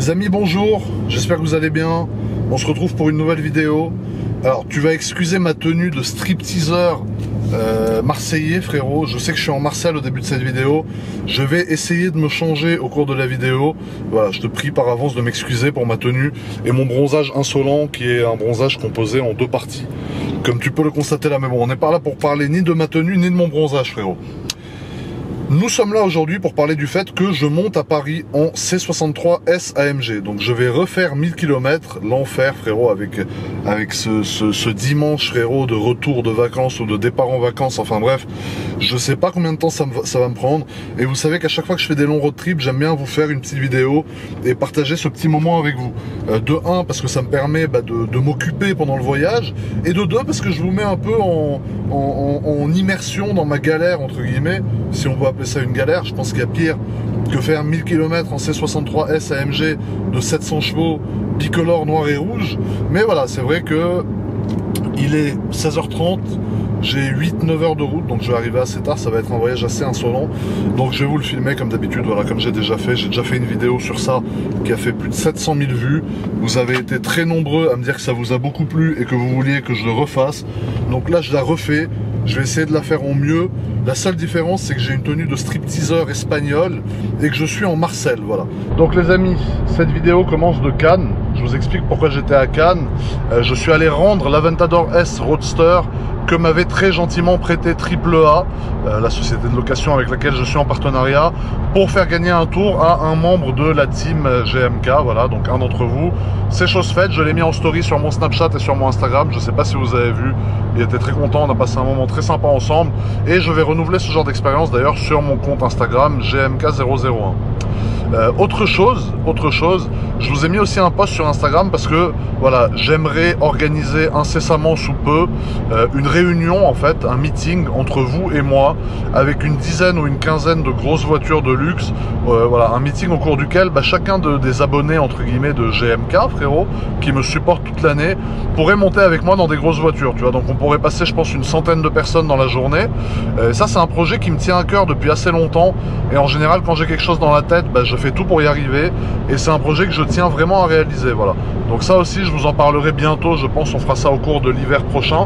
Les amis, bonjour, j'espère que vous allez bien. On se retrouve pour une nouvelle vidéo. Alors, tu vas excuser ma tenue de stripteaseur marseillais, frérot. Je sais que je suis en Marseille au début de cette vidéo. Je vais essayer de me changer au cours de la vidéo. Voilà, je te prie par avance de m'excuser pour ma tenue et mon bronzage insolent, qui est un bronzage composé en deux parties. Comme tu peux le constater là, mais bon, on n'est pas là pour parler ni de ma tenue, ni de mon bronzage, frérot. Nous sommes là aujourd'hui pour parler du fait que je monte à Paris en C63S AMG. Donc je vais refaire 1000 km, l'enfer, frérot, avec ce dimanche, frérot, de retour de vacances ou de départ en vacances. Enfin bref, je sais pas combien de temps ça va me prendre. Et vous savez qu'à chaque fois que je fais des longs road trips, j'aime bien vous faire une petite vidéo et partager ce petit moment avec vous. De un, parce que ça me permet de m'occuper pendant le voyage. Et de deux, parce que je vous mets un peu en immersion dans ma galère, entre guillemets, si on peut appeler ça une galère. Je pense qu'il y a pire que faire 1000 km en C63S AMG de 700 chevaux bicolore noir et rouge. Mais voilà, c'est vrai que il est 16h30, j'ai 8-9 heures de route, donc je vais arriver assez tard, ça va être un voyage assez insolent. Donc je vais vous le filmer comme d'habitude, voilà, comme j'ai déjà fait une vidéo sur ça qui a fait plus de 700 000 vues. Vous avez été très nombreux à me dire que ça vous a beaucoup plu et que vous vouliez que je le refasse. Donc là je la refais, je vais essayer de la faire au mieux. La seule différence, c'est que j'ai une tenue de stripteaseur espagnol et que je suis en Marseille, voilà. Donc les amis, cette vidéo commence de Cannes. Je vous explique pourquoi j'étais à Cannes. Je suis allé rendre l'Aventador S Roadster que m'avait très gentiment prêté AAA, la société de location avec laquelle je suis en partenariat, pour faire gagner un tour à un membre de la team GMK, voilà, donc un d'entre vous. C'est chose faite, je l'ai mis en story sur mon Snapchat et sur mon Instagram, je sais pas si vous avez vu, il était très content, on a passé un moment très sympa ensemble, et je vais renouveler ce genre d'expérience d'ailleurs sur mon compte Instagram GMK001. Autre chose, je vous ai mis aussi un post sur Instagram parce que voilà, j'aimerais organiser incessamment sous peu une réunion, en fait, un meeting entre vous et moi avec une dizaine ou une quinzaine de grosses voitures de luxe. Voilà, un meeting au cours duquel chacun des abonnés entre guillemets de GMK, frérot, qui me supportent toute l'année, pourrait monter avec moi dans des grosses voitures, tu vois. Donc on pourrait passer, je pense, une centaine de personnes dans la journée. Ça, c'est un projet qui me tient à cœur depuis assez longtemps, et en général, quand j'ai quelque chose dans la tête, je fais tout pour y arriver, et c'est un projet que je tiens vraiment à réaliser, voilà. Donc ça aussi, je vous en parlerai bientôt, je pense on fera ça au cours de l'hiver prochain.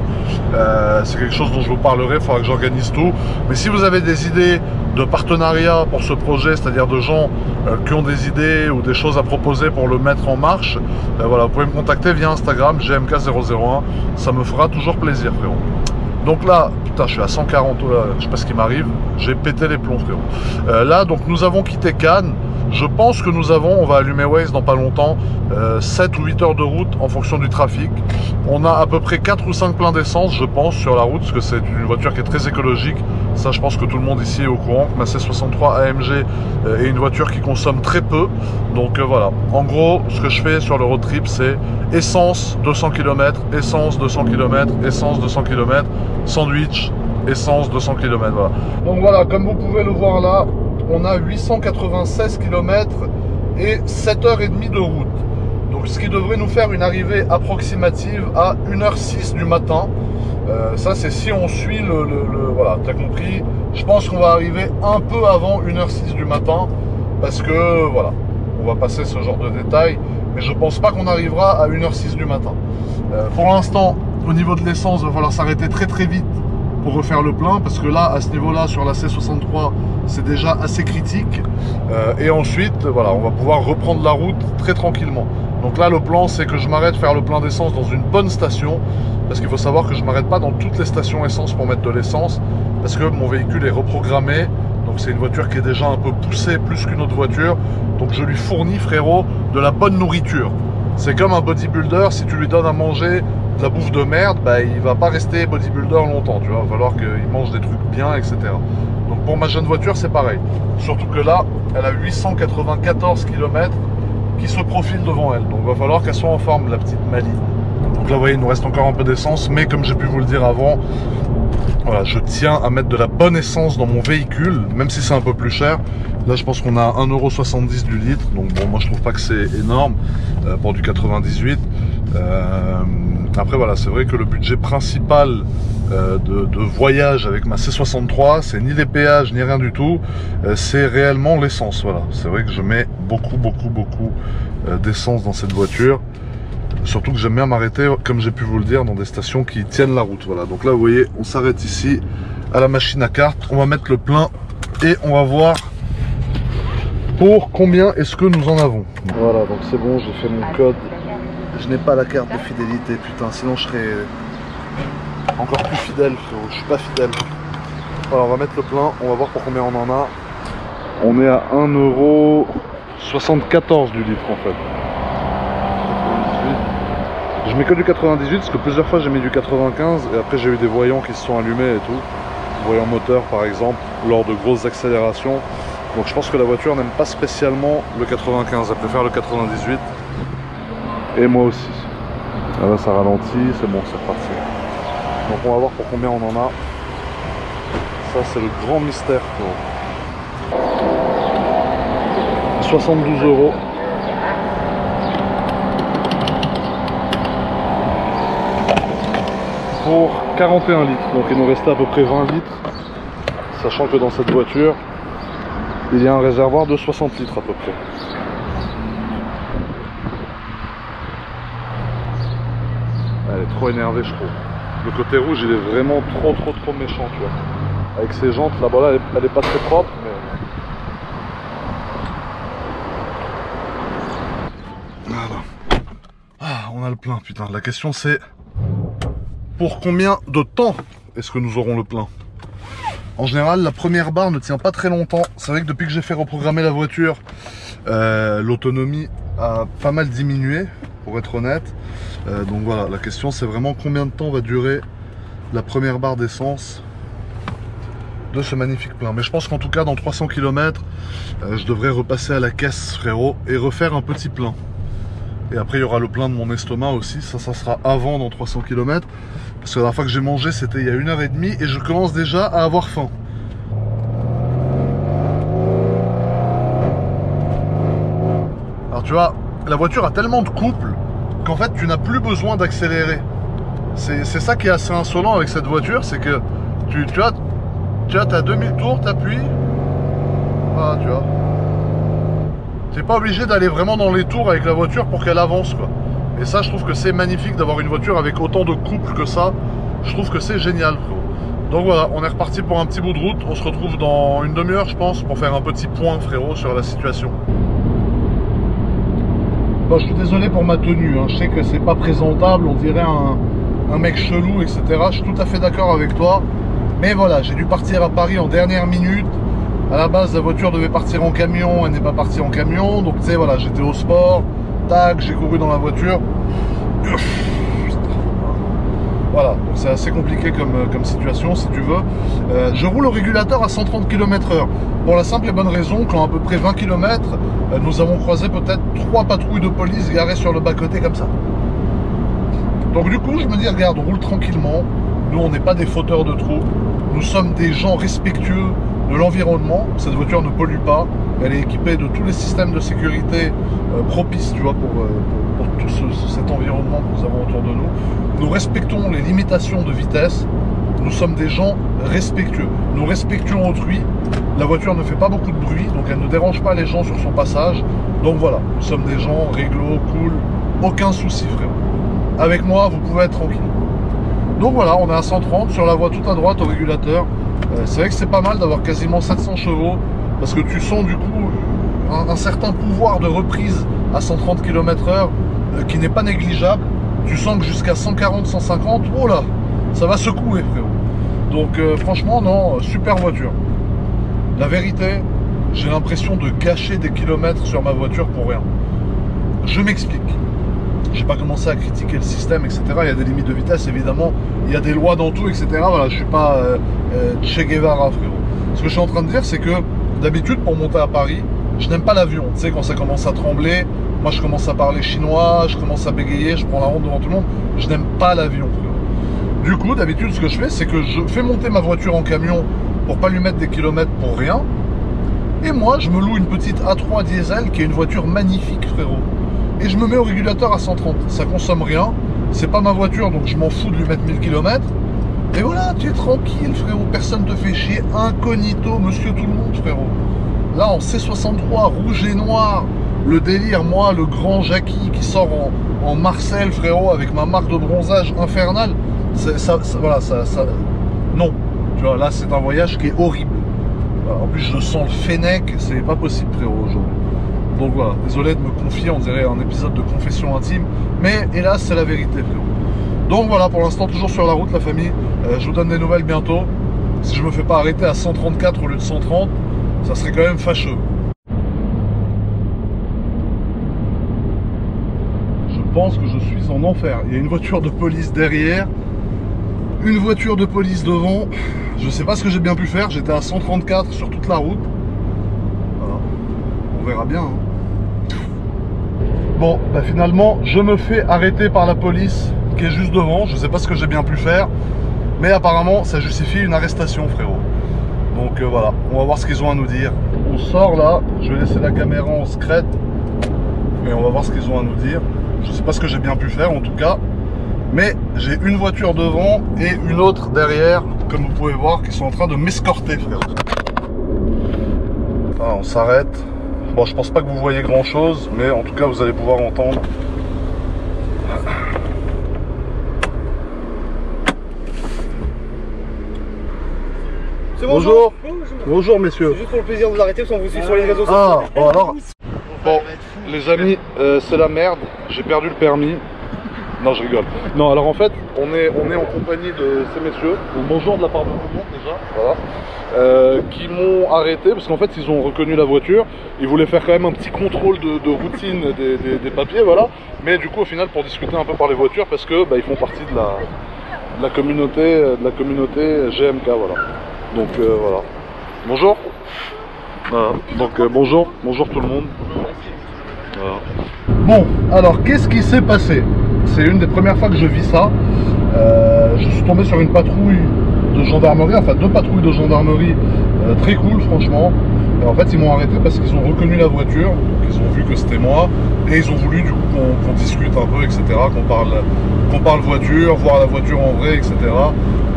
C'est quelque chose dont je vous parlerai, il faudra que j'organise tout. Mais si vous avez des idées de partenariat pour ce projet, c'est-à-dire de gens qui ont des idées ou des choses à proposer pour le mettre en marche, voilà, vous pouvez me contacter via Instagram, GMK001, ça me fera toujours plaisir, frérot. Donc là, putain, je suis à 140, je sais pas ce qui m'arrive, j'ai pété les plombs, frérot. Là, donc nous avons quitté Cannes. Je pense que nous avons, on va allumer Waze dans pas longtemps, 7 ou 8 heures de route en fonction du trafic. On a à peu près 4 ou 5 pleins d'essence, je pense, sur la route, parce que c'est une voiture qui est très écologique. Ça, je pense que tout le monde ici est au courant que ma C63 AMG est une voiture qui consomme très peu. Donc voilà, en gros, ce que je fais sur le road trip, c'est essence 200 km, essence 200 km, essence 200 km, sandwich, essence 200 km, voilà. Donc voilà, comme vous pouvez le voir là, on a 896 km et 7h30 de route. Donc ce qui devrait nous faire une arrivée approximative à 1h06 du matin. Ça, c'est si on suit voilà, t'as compris. Je pense qu'on va arriver un peu avant 1h06 du matin, parce que voilà, on va passer ce genre de détails, mais je pense pas qu'on arrivera à 1h06 du matin. Pour l'instant, au niveau de l'essence, il va falloir s'arrêter très très vite pour refaire le plein, parce que là, à ce niveau-là, sur la C63, c'est déjà assez critique. Et ensuite, voilà, on va pouvoir reprendre la route très tranquillement. Donc là, le plan, c'est que je m'arrête faire le plein d'essence dans une bonne station, parce qu'il faut savoir que je m'arrête pas dans toutes les stations essence pour mettre de l'essence, parce que mon véhicule est reprogrammé. Donc c'est une voiture qui est déjà un peu poussée plus qu'une autre voiture. Donc je lui fournis, frérot, de la bonne nourriture. C'est comme un bodybuilder, si tu lui donnes à manger de la bouffe de merde, il va pas rester bodybuilder longtemps, tu vois. Il va falloir qu'il mange des trucs bien, etc. Donc pour ma jeune voiture, c'est pareil. Surtout que là, elle a 894 km qui se profilent devant elle. Donc il va falloir qu'elle soit en forme, la petite Mali. Donc là, vous voyez, il nous reste encore un peu d'essence, mais comme j'ai pu vous le dire avant, voilà, je tiens à mettre de la bonne essence dans mon véhicule, même si c'est un peu plus cher. Là, je pense qu'on a 1,70 € du litre, donc bon, moi je trouve pas que c'est énorme pour du 98. Après voilà, c'est vrai que le budget principal de voyage avec ma C63, c'est ni les péages ni rien du tout, c'est réellement l'essence. Voilà, c'est vrai que je mets beaucoup d'essence dans cette voiture. Surtout que j'aime bien m'arrêter, comme j'ai pu vous le dire, dans des stations qui tiennent la route. Voilà, donc là vous voyez, on s'arrête ici à la machine à carte, on va mettre le plein et on va voir pour combien est-ce que nous en avons. Voilà, donc c'est bon, j'ai fait mon code. Je n'ai pas la carte de fidélité, putain, sinon je serais encore plus fidèle, frérot. Je suis pas fidèle. Voilà, on va mettre le plein, on va voir pour combien on en a. On est à 1,74 € du litre en fait. Je mets que du 98 parce que plusieurs fois j'ai mis du 95 et après j'ai eu des voyants qui se sont allumés et tout. Voyant moteur par exemple, lors de grosses accélérations. Donc je pense que la voiture n'aime pas spécialement le 95, elle préfère le 98. Et moi aussi. Ah là ça ralentit, c'est bon, c'est reparti. Donc on va voir pour combien on en a. Ça c'est le grand mystère. 72 €. Pour 41 litres, donc il nous restait à peu près 20 litres, sachant que dans cette voiture il y a un réservoir de 60 litres à peu près. Elle est trop énervée je trouve. Le côté rouge il est vraiment trop méchant, tu vois. Avec ses jantes là-bas là, elle est pas très propre mais... Voilà. Ah, on a le plein putain, la question c'est... Pour combien de temps est-ce que nous aurons le plein? En général, la première barre ne tient pas très longtemps. C'est vrai que depuis que j'ai fait reprogrammer la voiture, l'autonomie a pas mal diminué, pour être honnête. Donc voilà, la question c'est vraiment combien de temps va durer la première barre d'essence de ce magnifique plein. Mais je pense qu'en tout cas, dans 300 km, je devrais repasser à la caisse, frérot, et refaire un petit plein. Et après, il y aura le plein de mon estomac aussi. Ça sera avant dans 300 km. Parce que la dernière fois que j'ai mangé, c'était il y a 1h30 et je commence déjà à avoir faim. Alors tu vois, la voiture a tellement de couple qu'en fait, tu n'as plus besoin d'accélérer. C'est ça qui est assez insolent avec cette voiture, c'est que tu as 2000 tours, t'appuies. Ah, tu vois. T'es pas obligé d'aller vraiment dans les tours avec la voiture pour qu'elle avance, quoi. Et ça, je trouve que c'est magnifique d'avoir une voiture avec autant de couple que ça. Je trouve que c'est génial, frérot. Donc voilà, on est reparti pour un petit bout de route. On se retrouve dans une demi-heure, je pense, pour faire un petit point, frérot, sur la situation. Bon, je suis désolé pour ma tenue, hein. Je sais que c'est pas présentable, on dirait un mec chelou, etc. Je suis tout à fait d'accord avec toi. Mais voilà, j'ai dû partir à Paris en dernière minute. À la base, la voiture devait partir en camion, elle n'est pas partie en camion. Donc, tu sais, voilà, j'étais au sport. Tac, j'ai couru dans la voiture. Voilà, donc c'est assez compliqué comme situation, si tu veux. Je roule au régulateur à 130 km/h. Pour la simple et bonne raison qu'en à peu près 20 km, nous avons croisé peut-être 3 patrouilles de police garées sur le bas-côté comme ça. Donc du coup, je me dis, regarde, on roule tranquillement. Nous, on n'est pas des fauteurs de troubles. Nous sommes des gens respectueux de l'environnement. Cette voiture ne pollue pas. Elle est équipée de tous les systèmes de sécurité propices, tu vois, pour tout cet environnement que nous avons autour de nous. Nous respectons les limitations de vitesse. Nous sommes des gens respectueux. Nous respectons autrui. La voiture ne fait pas beaucoup de bruit, donc elle ne dérange pas les gens sur son passage. Donc voilà, nous sommes des gens réglo, cool, aucun souci, frérot. Avec moi, vous pouvez être tranquille. Donc voilà, on est à 130 sur la voie tout à droite au régulateur. C'est vrai que c'est pas mal d'avoir quasiment 700 chevaux parce que tu sens du coup un certain pouvoir de reprise à 130 km/h qui n'est pas négligeable. Tu sens que jusqu'à 140, 150, oh là, ça va secouer, frérot. Donc franchement, non, super voiture. La vérité, j'ai l'impression de gâcher des kilomètres sur ma voiture pour rien. Je m'explique. J'ai pas commencé à critiquer le système, etc. Il y a des limites de vitesse, évidemment. Il y a des lois dans tout, etc. Voilà, je suis pas Che Guevara, frérot. Ce que je suis en train de dire, c'est que d'habitude, pour monter à Paris, je n'aime pas l'avion. Tu sais, quand ça commence à trembler, moi, je commence à parler chinois, je commence à bégayer, je prends la honte devant tout le monde. Je n'aime pas l'avion, frérot. Du coup, d'habitude, ce que je fais, c'est que je fais monter ma voiture en camion pour pas lui mettre des kilomètres pour rien. Et moi, je me loue une petite A3 diesel qui est une voiture magnifique, frérot. Et je me mets au régulateur à 130. Ça consomme rien. C'est pas ma voiture, donc je m'en fous de lui mettre 1000 km. Et voilà, tu es tranquille, frérot. Personne te fait chier. Incognito, monsieur tout le monde, frérot. Là, en C63, rouge et noir, le délire, moi, le grand Jackie qui sort en Marcel, frérot, avec ma marque de bronzage infernale, voilà, non. Tu vois, là, c'est un voyage qui est horrible. Voilà, en plus, je sens le fennec, c'est pas possible, frérot, aujourd'hui. Donc voilà, désolé de me confier, on dirait un épisode de confession intime, mais hélas, c'est la vérité, frérot. Donc voilà, pour l'instant, toujours sur la route, la famille. Je vous donne des nouvelles bientôt. Si je me fais pas arrêter à 134 au lieu de 130, ça serait quand même fâcheux. Je pense que je suis en enfer. Il y a une voiture de police derrière, une voiture de police devant. Je sais pas ce que j'ai bien pu faire. J'étais à 134 sur toute la route. Voilà. On verra bien. Hein. Bon, bah finalement, je me fais arrêter par la police qui est juste devant. Je sais pas ce que j'ai bien pu faire, mais apparemment, ça justifie une arrestation, frérot. Donc voilà, on va voir ce qu'ils ont à nous dire. On sort là. Je vais laisser la caméra en secrète et on va voir ce qu'ils ont à nous dire. Je sais pas ce que j'ai bien pu faire en tout cas, mais j'ai une voiture devant et une autre derrière, comme vous pouvez voir, qui sont en train de m'escorter, frère. Ah, on s'arrête. Bon, je pense pas que vous voyez grand chose, mais en tout cas vous allez pouvoir entendre. Bonjour. Bonjour messieurs. C'est juste pour le plaisir de vous arrêter parce qu'on vous suit sur les réseaux sociaux. Ah, bon alors. Bon, les amis, c'est la merde. J'ai perdu le permis. Non, je rigole. Non, alors en fait, on est en compagnie de ces messieurs. Donc, bonjour de la part de tout le monde déjà. Voilà. Qui m'ont arrêté parce qu'en fait, ils ont reconnu la voiture. Ils voulaient faire quand même un petit contrôle de routine des papiers, voilà. Mais du coup, au final, pour discuter un peu par les voitures, parce que bah, ils font partie de la communauté GMK, voilà. Donc voilà. Bonjour. Voilà. Donc bonjour tout le monde. Voilà. Bon, alors qu'est-ce qui s'est passé? C'est une des premières fois que je vis ça. Je suis tombé sur une patrouille de gendarmerie, enfin 2 patrouilles de gendarmerie très cool franchement. Et en fait ils m'ont arrêté parce qu'ils ont reconnu la voiture, donc ils ont vu que c'était moi et ils ont voulu du coup qu'on discute un peu, etc. Qu'on parle voiture, voir la voiture en vrai, etc.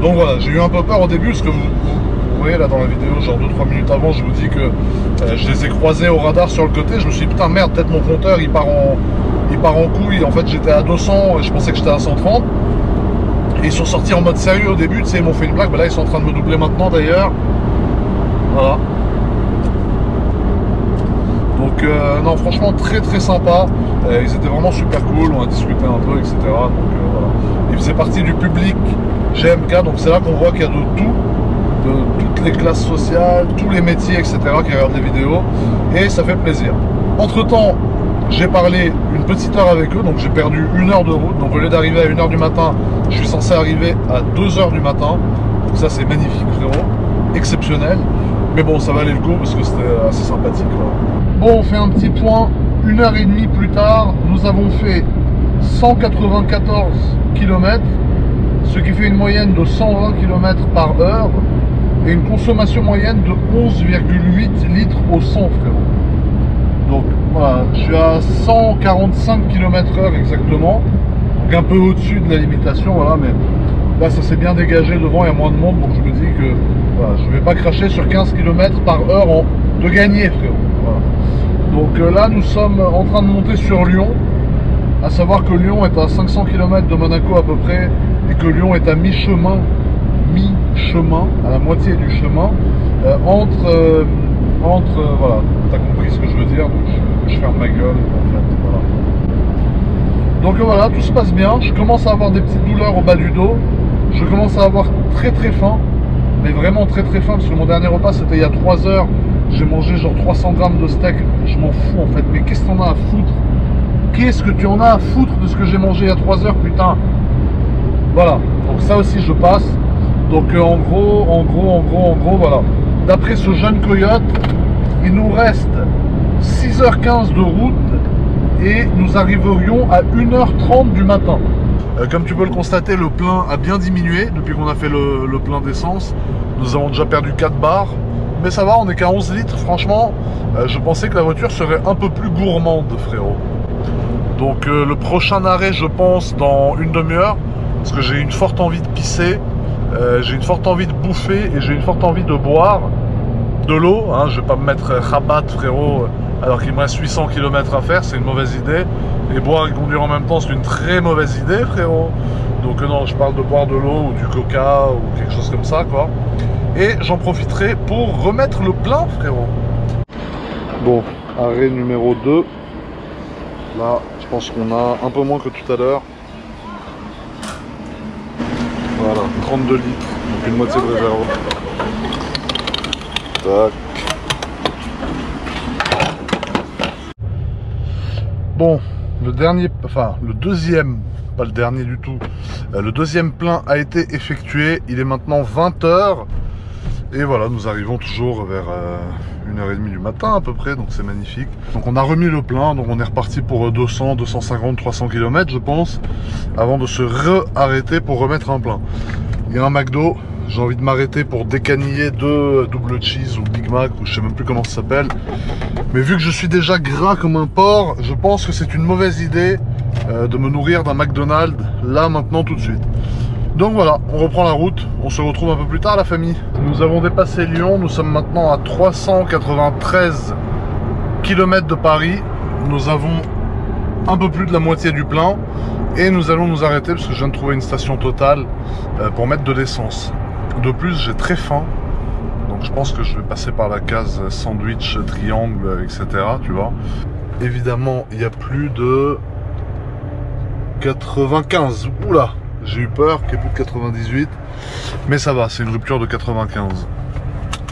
Donc voilà, j'ai eu un peu peur au début parce que vous voyez là dans la vidéo, genre 2-3 minutes avant, je vous dis que je les ai croisés au radar sur le côté. Je me suis dit putain merde, peut-être mon compteur il part en couille. En fait j'étais à 200 et je pensais que j'étais à 130. Et ils sont sortis en mode sérieux au début, tu sais, ils m'ont fait une blague. Bah là ils sont en train de me doubler maintenant d'ailleurs. Voilà. Donc non franchement très très sympa. Ils étaient vraiment super cool, on a discuté un peu, etc. Donc voilà. Ils faisaient partie du public GMK, donc c'est là qu'on voit qu'il y a de tout, de toutes les classes sociales, tous les métiers, etc. qui regardent les vidéos, et ça fait plaisir. Entre temps, j'ai parlé une petite heure avec eux, donc j'ai perdu 1 heure de route. Donc au lieu d'arriver à 1 h du matin, je suis censé arriver à 2 h du matin. Donc ça c'est magnifique frérot, exceptionnel. Mais bon, ça valait le coup parce que c'était assez sympathique. Voilà. Bon, on fait un petit point. 1 h 30 plus tard, nous avons fait 194 km, ce qui fait une moyenne de 120 km par heure et une consommation moyenne de 11,8 litres au 100, frérot. Donc voilà, je suis à 145 km/h exactement, donc un peu au-dessus de la limitation, voilà, mais là ça s'est bien dégagé devant, il y a moins de monde, donc je me dis que voilà, je ne vais pas cracher sur 15 km par heure de gagner, frérot. Voilà. Donc là nous sommes en train de monter sur Lyon, à savoir que Lyon est à 500 km de Monaco à peu près, et que Lyon est à mi-chemin, à la moitié du chemin, entre voilà, t'as compris ce que je veux dire, donc je ferme ma gueule, en fait, voilà. Donc voilà, tout se passe bien, je commence à avoir des petites douleurs au bas du dos, je commence à avoir très très faim, mais vraiment très très faim, parce que mon dernier repas c'était il y a 3 heures, j'ai mangé genre 300 grammes de steak, je m'en fous en fait, mais qu'est-ce que t'en as à foutre? Qu'est-ce que tu en as à foutre de ce que j'ai mangé il y a 3 heures, putain? Voilà, donc ça aussi je passe. Donc en gros, voilà. D'après ce jeune coyote, il nous reste 6 h 15 de route et nous arriverions à 1 h 30 du matin. Comme tu peux le constater, le plein a bien diminué depuis qu'on a fait le plein d'essence. Nous avons déjà perdu 4 bars. Mais ça va, on n'est qu'à 11 litres. Franchement, je pensais que la voiture serait un peu plus gourmande, frérot. Donc le prochain arrêt, je pense, dans une demi-heure. Parce que j'ai une forte envie de pisser. J'ai une forte envie de bouffer et j'ai une forte envie de boire de l'eau, hein. Je vais pas me mettre rabat, frérot, alors qu'il me reste 800 km à faire, c'est une mauvaise idée. Et boire et conduire en même temps, c'est une très mauvaise idée, frérot. Donc non, je parle de boire de l'eau ou du coca ou quelque chose comme ça, quoi. Et j'en profiterai pour remettre le plein, frérot. Bon, arrêt numéro 2. Là, je pense qu'on a un peu moins que tout à l'heure. Voilà, 32 litres, donc une moitié de réserve. Tac. Bon, le deuxième, pas le dernier du tout, le deuxième plein a été effectué. Il est maintenant 20 h. Et voilà, nous arrivons toujours vers 1h30 du matin à peu près, donc c'est magnifique. Donc on a remis le plein, donc on est reparti pour 200, 250, 300 km je pense, avant de se re-arrêter pour remettre un plein. Il y a un McDo, j'ai envie de m'arrêter pour décaniller 2 double cheese ou Big Mac, ou je sais même plus comment ça s'appelle. Mais vu que je suis déjà gras comme un porc, je pense que c'est une mauvaise idée de me nourrir d'un McDonald's, là, maintenant, tout de suite. Donc voilà, on reprend la route, on se retrouve un peu plus tard la famille. Nous avons dépassé Lyon, nous sommes maintenant à 393 km de Paris. Nous avons un peu plus de la moitié du plein et nous allons nous arrêter parce que je viens de trouver une station Total pour mettre de l'essence. De plus, j'ai très faim, donc je pense que je vais passer par la case sandwich, triangle, etc. Tu vois. Évidemment, il y a plus de 95, oula, j'ai eu peur qu'il y ait plus de 98, mais ça va, c'est une rupture de 95.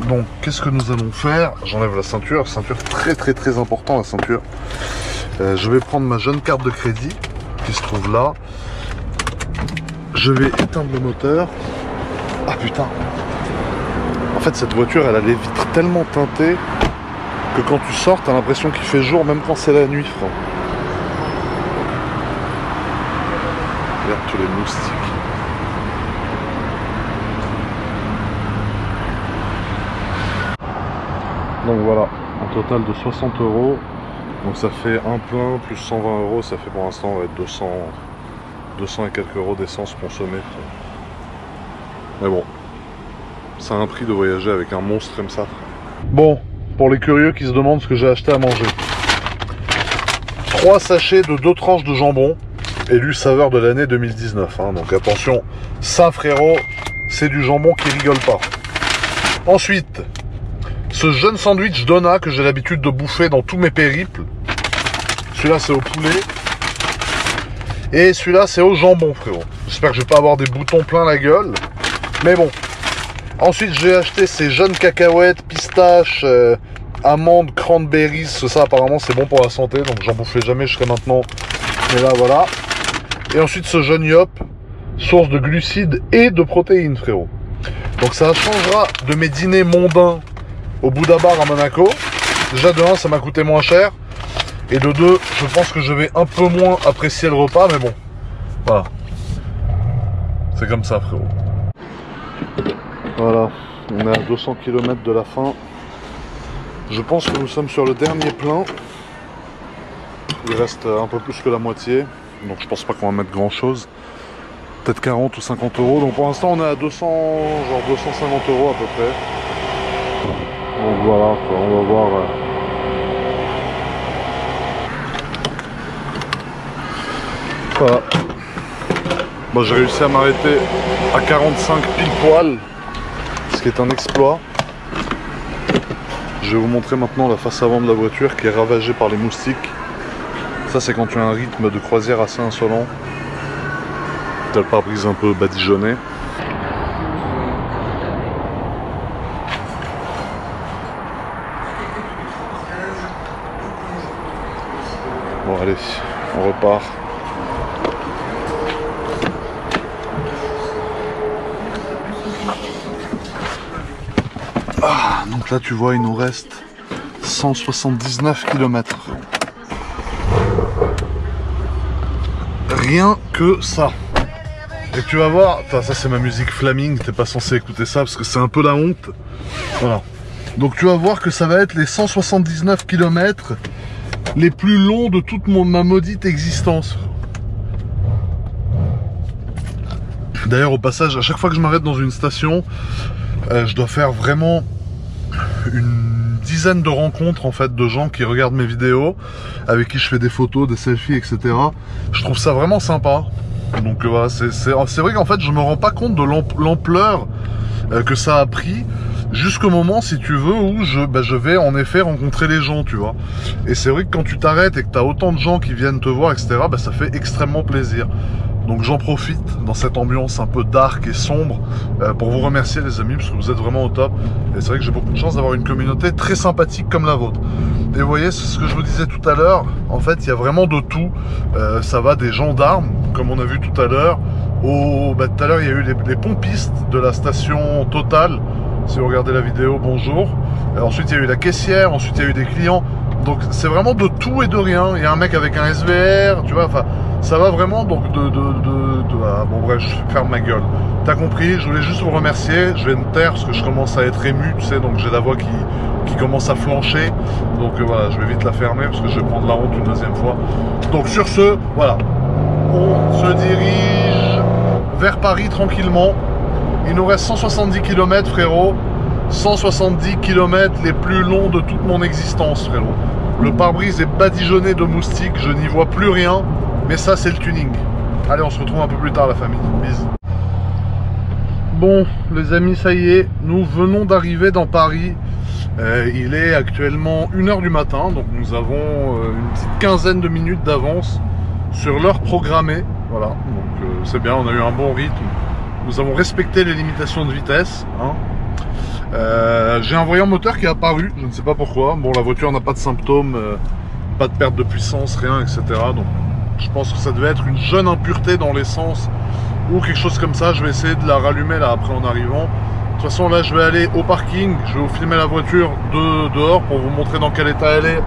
Donc, qu'est-ce que nous allons faire? J'enlève la ceinture très important, la ceinture. Je vais prendre ma jeune carte de crédit, qui se trouve là. Je vais éteindre le moteur. Ah putain! En fait, cette voiture, elle a les vitres tellement teintées que quand tu sors, t'as l'impression qu'il fait jour, même quand c'est la nuit, frère. Regarde tous les moustiques. Donc voilà, un total de 60 €. Donc ça fait un plein plus 120 €, ça fait pour l'instant on va être 200 et quelques euros d'essence consommée. Mais bon, ça a un prix de voyager avec un monstre comme ça. Bon, pour les curieux qui se demandent ce que j'ai acheté à manger. 3 sachets de 2 tranches de jambon, élu saveur de l'année 2019. Hein. Donc attention, ça frérot, c'est du jambon qui rigole pas. Ensuite, ce jeune sandwich Donna que j'ai l'habitude de bouffer dans tous mes périples. Celui-là c'est au poulet. Et celui-là c'est au jambon frérot. J'espère que je vais pas avoir des boutons plein la gueule. Mais bon. Ensuite j'ai acheté ces jeunes cacahuètes, pistaches, amandes, cranberries. Ça apparemment c'est bon pour la santé. Donc j'en bouffais jamais jusqu'à maintenant. Mais là voilà. Et ensuite ce jeune yop, source de glucides et de protéines frérot. Donc ça changera de mes dîners mondains au Bouddha Bar à Monaco. Déjà de 1 ça m'a coûté moins cher. Et de 2 je pense que je vais un peu moins apprécier le repas. Mais bon, voilà. C'est comme ça frérot. Voilà, on est à 200 km de la fin. Je pense que nous sommes sur le dernier plein. Il reste un peu plus que la moitié. Donc je pense pas qu'on va mettre grand chose. Peut-être 40 ou 50 €. Donc pour l'instant on est à 200, genre 250 € à peu près. Donc voilà, quoi, on va voir. Voilà. Bon, j'ai réussi à m'arrêter à 45 pile poil, ce qui est un exploit. Je vais vous montrer maintenant la face avant de la voiture qui est ravagée par les moustiques. Ça c'est quand tu as un rythme de croisière assez insolent. T'as le pare-brise un peu badigeonné. Bon allez, on repart. Ah, donc là tu vois il nous reste 179 km. Rien que ça. Et tu vas voir, ça c'est ma musique flaming, t'es pas censé écouter ça parce que c'est un peu la honte. Voilà. Donc tu vas voir que ça va être les 179 km les plus longs de toute ma maudite existence. D'ailleurs au passage, à chaque fois que je m'arrête dans une station, je dois faire vraiment une dizaine de rencontres en fait de gens qui regardent mes vidéos, avec qui je fais des photos, des selfies, etc. Je trouve ça vraiment sympa. Donc voilà, c'est vrai qu'en fait je me rends pas compte de l'ampleur que ça a pris jusqu'au moment, si tu veux, où je vais en effet rencontrer les gens, tu vois. Et c'est vrai que quand tu t'arrêtes et que tu as autant de gens qui viennent te voir, etc., ça fait extrêmement plaisir. Donc j'en profite dans cette ambiance un peu dark et sombre pour vous remercier les amis, parce que vous êtes vraiment au top. Et c'est vrai que j'ai beaucoup de chance d'avoir une communauté très sympathique comme la vôtre. Et vous voyez, c'est ce que je vous disais tout à l'heure, en fait il y a vraiment de tout. Ça va des gendarmes, comme on a vu tout à l'heure, tout à l'heure il y a eu les pompistes de la station Total. Si vous regardez la vidéo, bonjour. Ensuite il y a eu la caissière, ensuite il y a eu des clients. Donc c'est vraiment de tout et de rien. Il y a un mec avec un SVR, tu vois, enfin ça va vraiment donc ah, bon bref, je ferme ma gueule. T'as compris, je voulais juste vous remercier. Je vais me taire parce que je commence à être ému, tu sais, donc j'ai la voix qui commence à flancher. Donc voilà, je vais vite la fermer parce que je vais prendre la route une deuxième fois. Donc sur ce, voilà, on se dirige vers Paris tranquillement. Il nous reste 170 km frérot. 170 km les plus longs de toute mon existence frérot. Le pare-brise est badigeonné de moustiques, je n'y vois plus rien. Mais ça c'est le tuning. Allez, on se retrouve un peu plus tard la famille. Bisous. Bon les amis, ça y est, nous venons d'arriver dans Paris. Il est actuellement 1 h du matin, donc nous avons une petite quinzaine de minutes d'avance sur l'heure programmée. Voilà, donc c'est bien, on a eu un bon rythme. Nous avons respecté les limitations de vitesse, hein. J'ai un voyant moteur qui est apparu, je ne sais pas pourquoi. Bon, la voiture n'a pas de symptômes, pas de perte de puissance, rien, etc. Donc je pense que ça devait être une jeune impureté dans l'essence ou quelque chose comme ça. Je vais essayer de la rallumer là après en arrivant. De toute façon là je vais aller au parking, je vais vous filmer la voiture dehors pour vous montrer dans quel état elle est.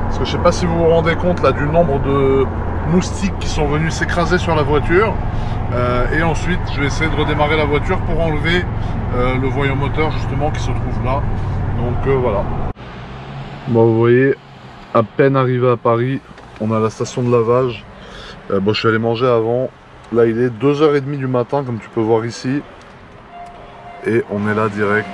Parce que je sais pas si vous vous rendez compte là du nombre de moustiques qui sont venus s'écraser sur la voiture. Et ensuite je vais essayer de redémarrer la voiture pour enlever le voyant moteur justement qui se trouve là. Donc voilà. Bon, vous voyez, à peine arrivé à Paris, on a la station de lavage. Bon, je suis allé manger avant. Là il est 2 h 30 du matin comme tu peux voir ici. Et on est là direct.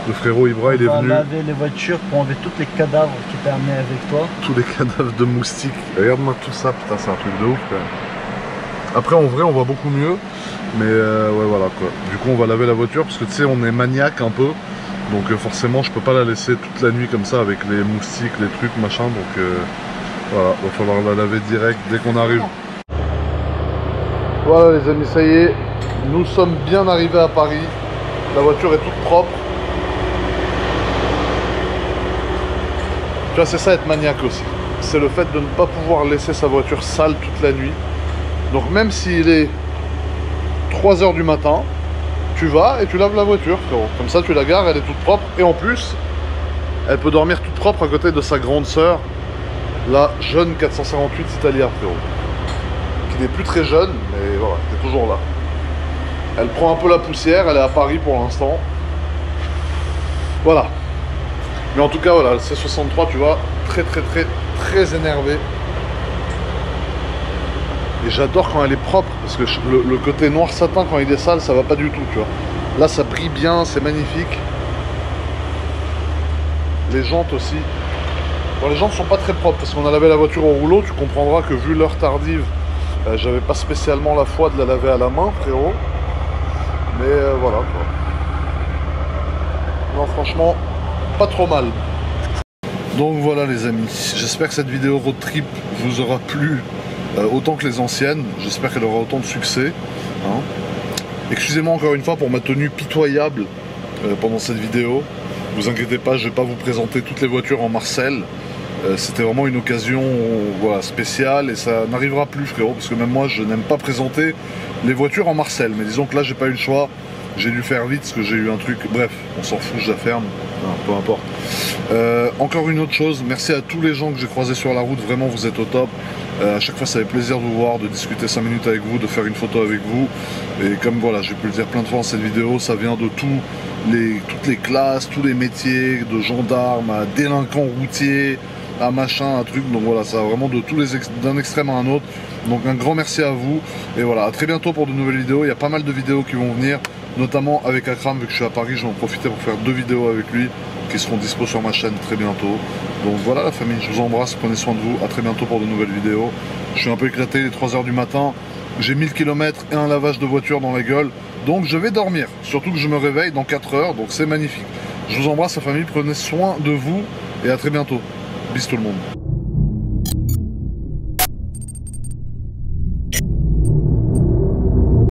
Le frérot Ibra il est venu. On va laver les voitures pour enlever tous les cadavres qui étaient amenés avec toi. Tous les cadavres de moustiques. Regarde-moi tout ça, putain, c'est un truc de ouf quand même. Après en vrai on voit beaucoup mieux. Mais ouais voilà quoi. Du coup on va laver la voiture parce que tu sais on est maniaque un peu. Donc forcément je peux pas la laisser toute la nuit comme ça avec les moustiques, les trucs machin. Donc voilà, va falloir la laver direct dès qu'on arrive. Voilà les amis, ça y est. Nous sommes bien arrivés à Paris. La voiture est toute propre. Tu vois, c'est ça être maniaque aussi. C'est le fait de ne pas pouvoir laisser sa voiture sale toute la nuit. Donc même s'il est 3 h du matin, tu vas et tu laves la voiture, frérot. Comme ça tu la gares, elle est toute propre. Et en plus, elle peut dormir toute propre à côté de sa grande sœur, la jeune 458 Italia, frérot. Qui n'est plus très jeune, mais voilà, qui est toujours là. Elle prend un peu la poussière, elle est à Paris pour l'instant. Voilà. Mais en tout cas, voilà, le C63, tu vois, très énervé. Et j'adore quand elle est propre, parce que le côté noir satin, quand il est sale, ça va pas du tout, tu vois. Là, ça brille bien, c'est magnifique. Les jantes aussi. Bon, les jantes sont pas très propres, parce qu'on a lavé la voiture au rouleau. Tu comprendras que vu l'heure tardive, j'avais pas spécialement la foi de la laver à la main, frérot. Mais voilà, quoi. Non, franchement, pas trop mal. Donc voilà les amis, j'espère que cette vidéo road trip vous aura plu autant que les anciennes. J'espère qu'elle aura autant de succès, hein. Excusez-moi encore une fois pour ma tenue pitoyable pendant cette vidéo. Vous inquiétez pas, je vais pas vous présenter toutes les voitures en Marcel. C'était vraiment une occasion voilà, spéciale et ça n'arrivera plus, frérot, parce que même moi je n'aime pas présenter les voitures en Marcel. Mais disons que là j'ai pas eu le choix, j'ai dû faire vite parce que j'ai eu un truc. Bref, on s'en fout, je la ferme, non, peu importe. Encore une autre chose, merci à tous les gens que j'ai croisés sur la route, vraiment vous êtes au top. À chaque fois ça fait plaisir de vous voir, de discuter 5 minutes avec vous, de faire une photo avec vous. Et comme voilà, j'ai pu le dire plein de fois dans cette vidéo, ça vient de toutes les classes, tous les métiers, de gendarmes à délinquants routiers, à machin, à truc. Donc voilà, ça va vraiment d'un extrême à un autre. Donc un grand merci à vous. Et voilà, à très bientôt pour de nouvelles vidéos. Il y a pas mal de vidéos qui vont venir. notamment avec Akram, vu que je suis à Paris, je vais en profiter pour faire 2 vidéos avec lui qui seront dispo sur ma chaîne très bientôt. Donc voilà la famille, je vous embrasse, prenez soin de vous, à très bientôt pour de nouvelles vidéos. Je suis un peu éclaté, il est 3 h du matin, j'ai 1000 km et un lavage de voiture dans la gueule, donc je vais dormir, surtout que je me réveille dans 4 heures, donc c'est magnifique. Je vous embrasse la famille, prenez soin de vous et à très bientôt. Bis tout le monde.